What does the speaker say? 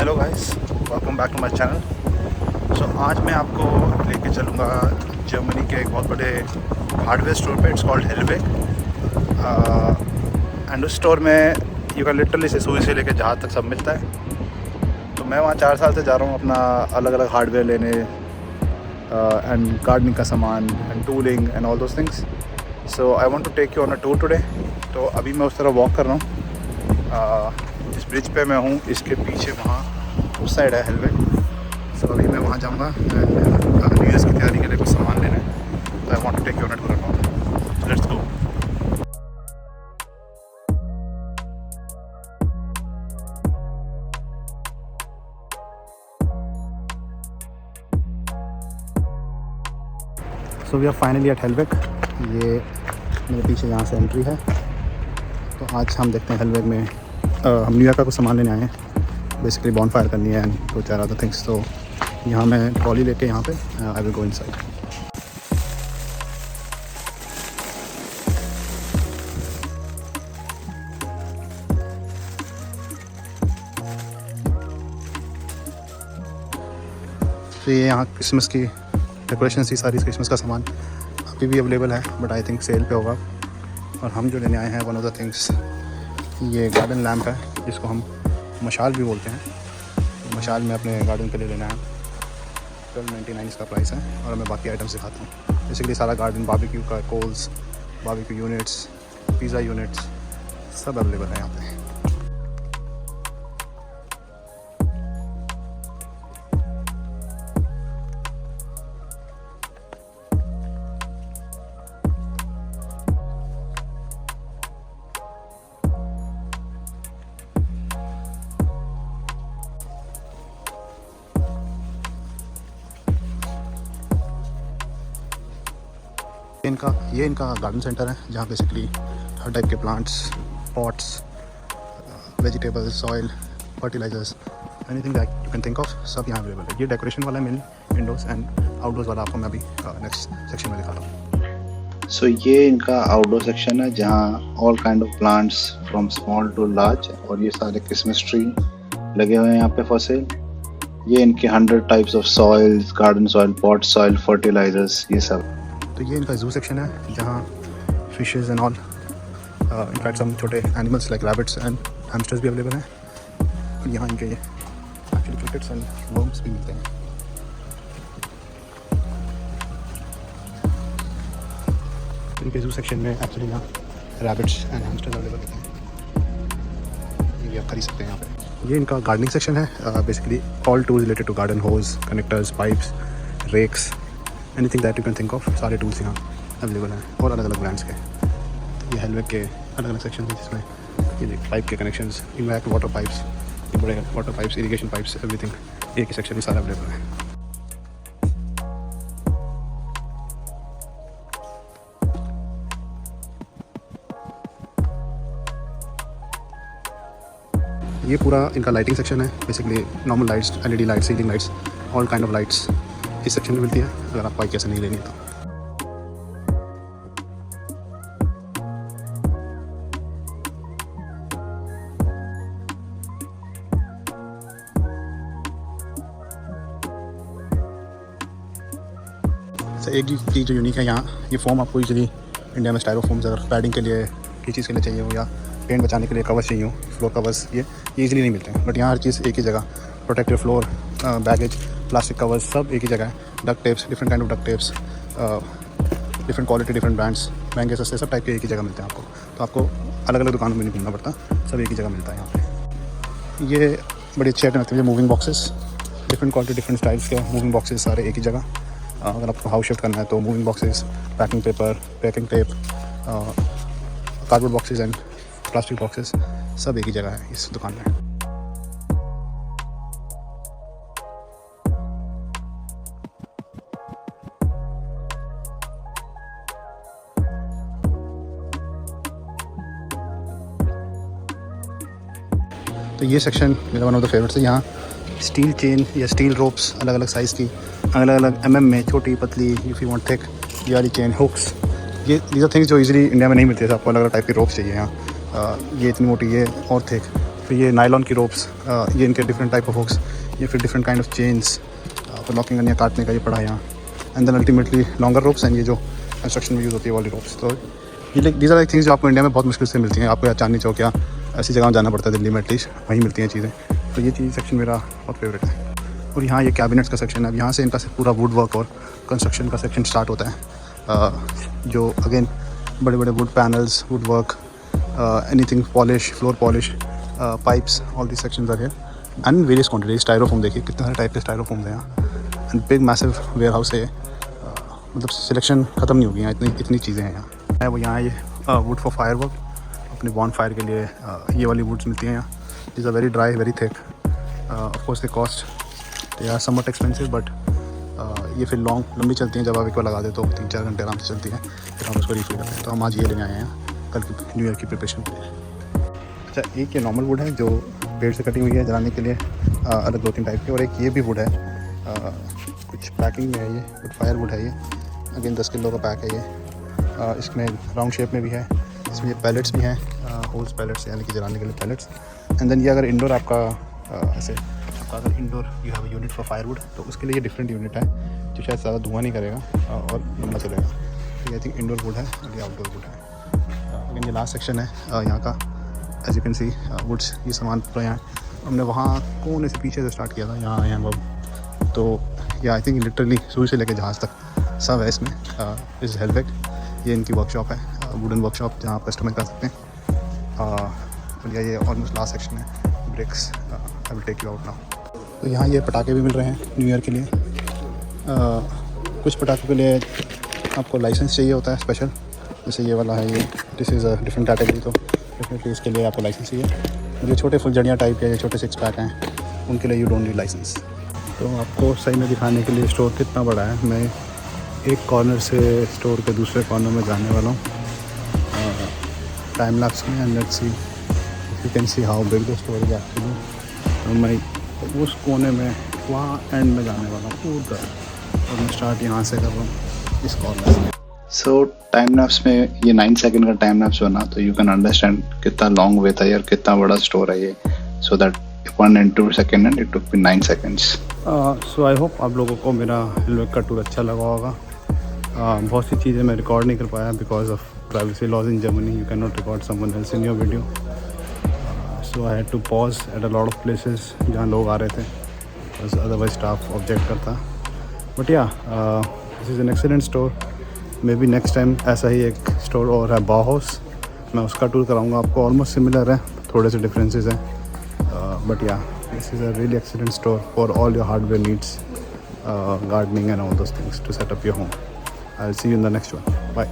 Hello guys, welcome back to my channel. So आज मैं आपको लेके चलूँगा जर्मनी के एक बहुत बड़े हार्डवेयर स्टोर पे। इट्स कॉल्ड हेलवेग एंड उस स्टोर में यू कैन लिटरली से सुई से लेके जहाज तक सब मिलता है। तो मैं वहाँ 4 साल से जा रहा हूँ अपना अलग अलग हार्डवेयर लेने एंड गार्डनिंग का सामान and tooling and all those things. So I want to take you on a tour today. तो अभी मैं उस तरह वॉक कर रहा हूँ। इस ब्रिज पे मैं हूँ, इसके पीछे वहाँ उस साइड है हेलवेग। सो अभी मैं वहाँ जाऊँगा न्यू ईयर्स की तैयारी के लिए कुछ सामान लेना है। तो I want to take you on a tour. Let's go. So we are finally at Hellweg. ये मेरे पीछे यहाँ से एंट्री है। तो आज हम देखते हैं हेलवेग में हम न्यू ईयर का कुछ सामान लेने आए हैं। बेसिकली बॉन फायर करनी है एंड 2-4 अदर थिंग्स। तो यहाँ मैं ट्रॉली लेके यहाँ पे आई विल गो इनसाइड। तो ये यहाँ क्रिसमस की डेकोरेशन थी, सारी क्रिसमस का सामान अभी भी अवेलेबल है, बट आई थिंक सेल पे होगा। और हम जो लेने आए हैं वन ऑफ द थिंग्स, ये गार्डन लैम्प है जिसको हम मशाल भी बोलते हैं। मशाल में अपने गार्डन के लिए लेना है। 1299 इसका प्राइस है। और मैं बाकी आइटम्स दिखाता हूँ। बेसिकली सारा गार्डन, बारबेक्यू का coals, barbecue units, pizza units सब अवेलेबल है यहाँ पे। ये इनका गार्डन सेंटर है जहाँ बेसिकली हर टाइप के plants, pots, vegetables, soil, fertilisers, anything that you can think of सब यहाँ अवेलेबल है। ये डेकोरेशन वाला है मेनली, इंडोर्स एंड आउटडोर्स वाला आपको मैं अभी नेक्स्ट सेक्शन में दिखाता हूँ। सो ये इनका आउटडोर सेक्शन है जहाँ all kind of plants from small to large, और ये सारे क्रिसमस ट्री लगे हुए हैं यहाँ पे फॉर सेल। ये इनके 100 types of soils, garden soil, pot soil, fertilizers, ये सब। तो ये इनका जू सेक्शन है जहाँ fishes and all, in fact some छोटे animals like rabbits and hamsters भी अवेलेबल हैं। और यहाँ इनके ये एक्चुअली क्रिकेट्स एंड वर्म्स भी मिलते हैं। इनके जू सेक्शन में एक्चुअली यहाँ रैबिट्स एंड हैमस्टर्स अवेलेबल होते हैं। ये आप खरीद सकते हैं यहाँ पे। ये इनका गार्डनिंग सेक्शन है। Basically all tools related to garden, hose, connectors, pipes, rakes, anything that you can think of, सारे टूल्स यहाँ अवेलेबल हैं और अलग अलग ब्रांड्स के। तो ये हेलवेग के अलग अलग सेक्शन हैं जिसमें ये पाइप के कनेक्शंस, इनवैक्ट वाटर पाइप्स, ये बड़े water pipes, irrigation pipes, everything एक ही सेक्शन में सारा अवेलेबल है। ये पूरा इनका लाइटिंग सेक्शन है। Basically normal lights, LED lights, ceiling lights, all kind of lights इस सेक्शन में मिलती है अगर आपको कैसे नहीं लेनी है तो। एक चीज़ जो यूनिक है यहाँ, ये फोम आपको यूजली इंडिया में स्टाइरोफोम्स अगर पैडिंग के लिए किसी चीज़ के लिए चाहिए हो या पेंट बचाने के लिए कवर्स चाहिए हो, फ्लोर कवर्स, ये ईजिली नहीं मिलते हैं। बट यहाँ हर चीज़ एक ही जगह, protective floor, baggage, plastic covers सब एक ही जगह है। Duck tapes, different kind of duck tapes, different quality, different brands, महंगे सस्ते सब टाइप के एक ही जगह मिलते हैं आपको। तो आपको अलग अलग दुकानों में नहीं घूमना पड़ता, सब एक ही जगह मिलता है यहाँ पे। ये बड़ी अच्छी आइटम लगती है, moving boxes, different quality, different styles के मूविंग बॉक्सेस सारे एक ही जगह। अगर आपको हाउस शिफ्ट करना है तो moving boxes, packing paper, packing tape, cardboard boxes and plastic boxes सब एक ही जगह है इस दुकान में। तो ये सेक्शन मेरा वन ऑफ द फेवरेट्स है। यहाँ स्टील चेन या स्टील रोप्स अलग अलग साइज़ की, अलग अलग एमएम में, छोटी पतली, इफ़ यू वांट थिक, ये वाली चेन, हुक्स, ये दीज आर थिंग्स जो इजीली इंडिया में नहीं मिलते थे। आपको अलग अलग टाइप के रोप्स चाहिए यहाँ। ये इतनी मोटी, ये और थिक, फिर ये नायलॉन की रोप्स, ये इनके डिफरेंट टाइप ऑफ हुक्स, ये फिर डिफरेंट काइंड ऑफ चेन्स तो लॉकिंग करने या काटने का ये पड़ा है यहाँ। And then ultimately longer ropes and ये जो कंस्ट्रक्शन में यूज़ होती है वाली रोप्स। तो ये दीज आर थिंग्स जो आपको इंडिया में बहुत मुश्किल से मिलती हैं। आपको या चांदनी चौक या ऐसी जगह जाना पड़ता है दिल्ली में, एटलीस्ट वहीं मिलती हैं चीज़ें। तो ये चीज़ सेक्शन मेरा बहुत फेवरेट है। और यहाँ ये कैबिनेट्स का सेक्शन है। अब यहाँ से इनका पूरा वुड वर्क और कंस्ट्रक्शन का सेक्शन स्टार्ट होता है, जो अगेन बड़े बड़े wood panels, wood work, anything polish, floor polish, pipes, all this sections are here and various quantity. Styrofoam देखिए कितने सारे टाइप के स्टायरोफोम हैं यहाँ। And big massive warehouse है, मतलब सिलेक्शन ख़त्म नहीं होगी यहाँ, इतनी चीज़ें हैं यहाँ। है वो यहाँ ये वुड फॉर फायर वर्क, अपने बॉन फायर के लिए ये वाली वुड्स मिलती हैं यहाँ। This are very dry, very thick. Of course they cost they are somewhat expensive, but ये फिर लंबी चलती हैं। जब आप एक बार लगा दे तो 3-4 घंटे आराम से चलती हैं, फिर हम उसको रिफिल करते हैं। तो हम आज ये लेने आए हैं कल की न्यू ईयर की प्रिपरेशन के लिए। अच्छा, एक ये नॉर्मल वुड है जो पेड़ से कटी हुई है जलाने के लिए, अलग 2-3 टाइप की। और एक ये भी वुड है, कुछ पैकिंग में है, ये वुड फायर वुड है। ये अगेन 10 किलो का पैक है ये। इसमें राउंड शेप में भी है, इसमें ये पैलेट्स भी हैं, होल्स पैलेट्स यानी कि जलाने के लिए पैलेट्स। एंड देन ये अगर इंडोर आपका ऐसे अगर indoor you have unit for firewood, तो उसके लिए ये डिफरेंट यूनिट है जो शायद ज़्यादा धुआं नहीं करेगा और लंबा चलेगा। तो ये आई थिंक इंडोर वुड है और ये आउटडोर वुड है। अगेन ये लास्ट सेक्शन है यहाँ का। As you can see woods, ये सामान पूरा यहाँ हमने वहाँ कोने से पीछे से स्टार्ट किया था, यहाँ आए हैं अब। तो ये आई थिंक लिटरली सुई से लेकर जहाज़ तक सब है इसमें। इस हेलवेक, ये इनकी वर्कशॉप है, वुडन वर्कशॉप जहाँ आप कस्टमाइज कर सकते हैं। और ये ऑलमोस्ट लास्ट सेक्शन है, bricks. I will take you out now. तो यहाँ ये पटाखे भी मिल रहे हैं न्यू ईयर के लिए। कुछ पटाखों के लिए आपको लाइसेंस चाहिए होता है स्पेशल, जैसे ये वाला है, ये this is a different category, तो डेफिनेटली इसके लिए आपको लाइसेंस चाहिए। और ये छोटे फुलझड़ियाँ टाइप के, ये छोटे 6 पैक हैं, उनके लिए यू डोंट नीड लाइसेंस। तो आपको सही में दिखाने के लिए स्टोर कितना बड़ा है, मैं एक कॉर्नर से स्टोर के दूसरे कॉर्नर में जाने वाला हूँ टाइम लैप्स में। And let's see if you can see how big the store is actually. मैं उस कोने में वहाँ एंड में जाने वाला हूँ उधर, और मैं स्टार्ट यहाँ से कर रहा हूँ इस कॉर्नर से। सो टाइम लैप्स में ये 9 सेकंड का टाइम लैप्स बना, तो यू कैन अंडरस्टैंड कितना लॉन्ग वे था और कितना बड़ा स्टोर है ये। So that 1 and 2 second and it took me 9 seconds। So I hope आप लोगों को मेरा हेलवेक का टूर अच्छा लगा होगा। बहुत सी चीज़ें मैं रिकॉर्ड नहीं कर पाया because of privacy laws in Germany. You can not record someone else in your video, so I had to pause at a lot of places जहाँ लोग आ रहे थे, बस अदरवाइज स्टाफ ऑब्जेक्ट करता। But yeah this is an excellent store. Maybe next time ऐसा ही एक स्टोर और है बाउहाउस, मैं उसका टूर कराऊंगा आपको। ऑलमोस्ट सिमिलर है, थोड़े से डिफरेंसेस हैं, but yeah this is a really excellent store for all your hardware needs, gardening and all those things to set up your home. I'll see you in the next one. Bye.